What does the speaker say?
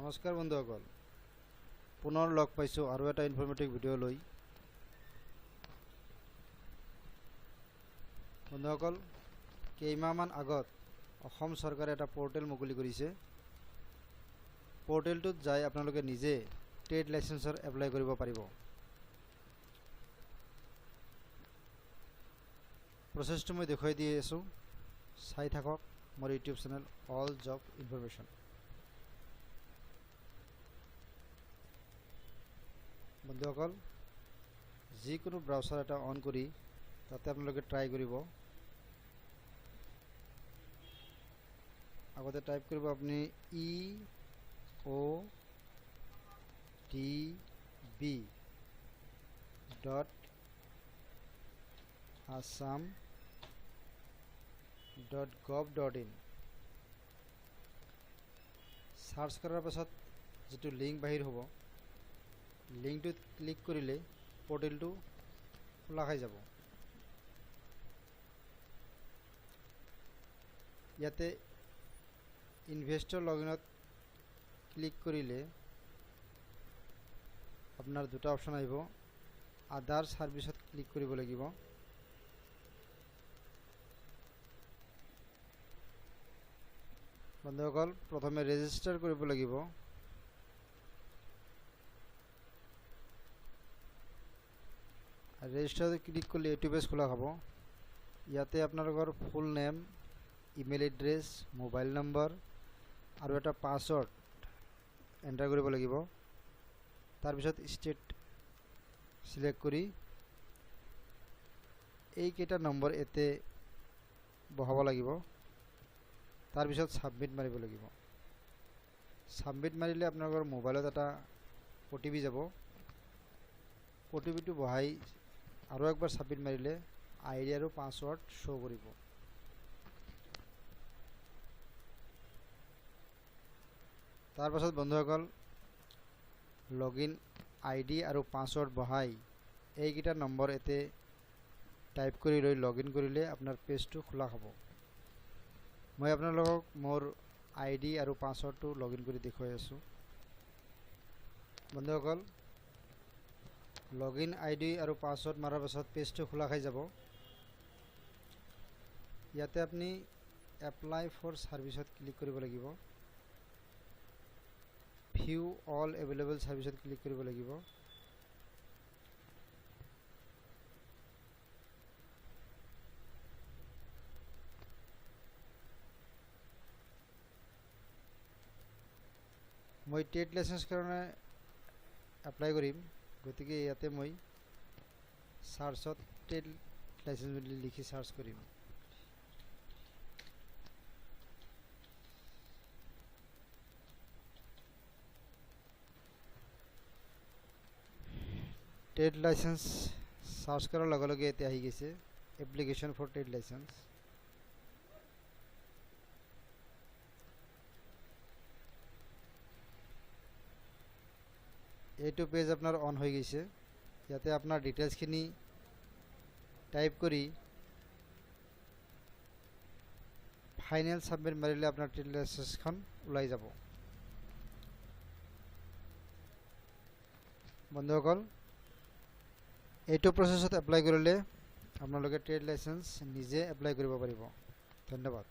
নমস্কাৰ বন্ধুসকল, পুনৰ লগ পাইছোঁ আৰু এটা ইনফৰ্মেটিভ ভিডিঅ' লৈ। বন্ধুসকল, কেইমাহমান আগত অসম চৰকাৰে এটা পৰ্টেল মুকলি কৰিছে। পৰ্টেলটোত যাই আপোনালোকে নিজে ট্ৰেড লাইচেন্সৰ এপ্লাই কৰিব পাৰিব। প্ৰচেছটো মই দেখুৱাই দি আছোঁ, চাই থাকক মোৰ YouTube channel all job information. বন্ধুসকল, যিকোনো ব্ৰাউচাৰ এটা অন কৰি তাতে আপোনালোকে ট্ৰাই কৰিব। আগতে টাইপ কৰিব আপুনি eotb.assam.gov.in সাৰ্চ কৰাৰ পাছত যিটো লিংক বাহিৰ হ'ব, লিংকটোত ক্লিক কৰিলে পৰ্টেলটো খোলা খাই যাব। ইয়াতে ইনভেষ্টৰ লগইনত ক্লিক কৰিলে আপোনাৰ দুটা অপশ্যন আহিব। আদাৰ সাৰ্ভিসত ক্লিক কৰিব লাগিব। বন্ধুসকল, প্ৰথমে ৰেজিষ্টাৰ কৰিব লাগিব। ৰেজিষ্টাৰত ক্লিক কৰিলে এইটো পেজ খোলা হ'ব। ইয়াতে আপোনালোকৰ full name, email address, mobile number আৰু এটা পাছৱৰ্ড এণ্টাৰ কৰিব লাগিব। তাৰপিছত ষ্টেট সিলেক্ট কৰি এইকেইটা নম্বৰ এতে বহাব লাগিব। তাৰপিছত সাবমিট মাৰিব লাগিব। সাবমিট মাৰিলে আপোনালোকৰ মোবাইলত এটা OTP যাব। OTPটো বহাই আৰু একবাৰ সাবমিট মাৰিলে আইডি আৰু পাছৱৰ্ড শ্ব' কৰিব। তাৰপাছত বন্ধুসকল, লগইন আইডি আৰু পাছৱৰ্ড বহাই এইকেইটা নম্বৰ এতে টাইপ কৰি লৈ লগইন কৰিলে আপোনাৰ পেজটো খোলা হ'ব। মই আপোনালোকক মোৰ আইডি আৰু পাছৱৰ্ডটো লগইন কৰি দেখুৱাই আছোঁ। বন্ধুসকল, লগইন আইডি আৰু পাছৱৰ্ড মাৰাৰ পাছত পেজটো খোলা খাই যাব। ইয়াতে আপুনি এপ্লাই ফৰ সাৰ্ভিসত ক্লিক কৰিব লাগিব। ভিউ অল এভেইলেবল সাৰ্ভিসত ক্লিক কৰিব লাগিব। মই ট্ৰেড লাইসেন্স কাৰণে এপ্লাই কৰিম, গতিকে ইয়াতে মই সাৰ্চত ট্ৰেড লাইসেন্স বুলি লিখি সাৰ্চ কৰিম। ট্ৰেড লাইসেন্স সাৰ্চ কৰাৰ লগে লগে এতিয়া আহি গৈছে এপ্লিকেশ্যন ফৰ ট্ৰেড লাইসেন্স। এইটো পেজ আপোনাৰ অন হৈ গৈছে। ইয়াতে আপোনাৰ ডিটেইলছখিনি টাইপ কৰি ফাইনেল সাবমিট মাৰিলে আপোনাৰ ট্ৰেড লাইসেন্সখন ওলাই যাব। বন্ধুসকল, এইটো প্ৰচেছত এপ্লাই কৰিলে আপোনালোকে ট্ৰেড লাইসেন্স নিজে এপ্লাই কৰিব পাৰিব। ধন্যবাদ।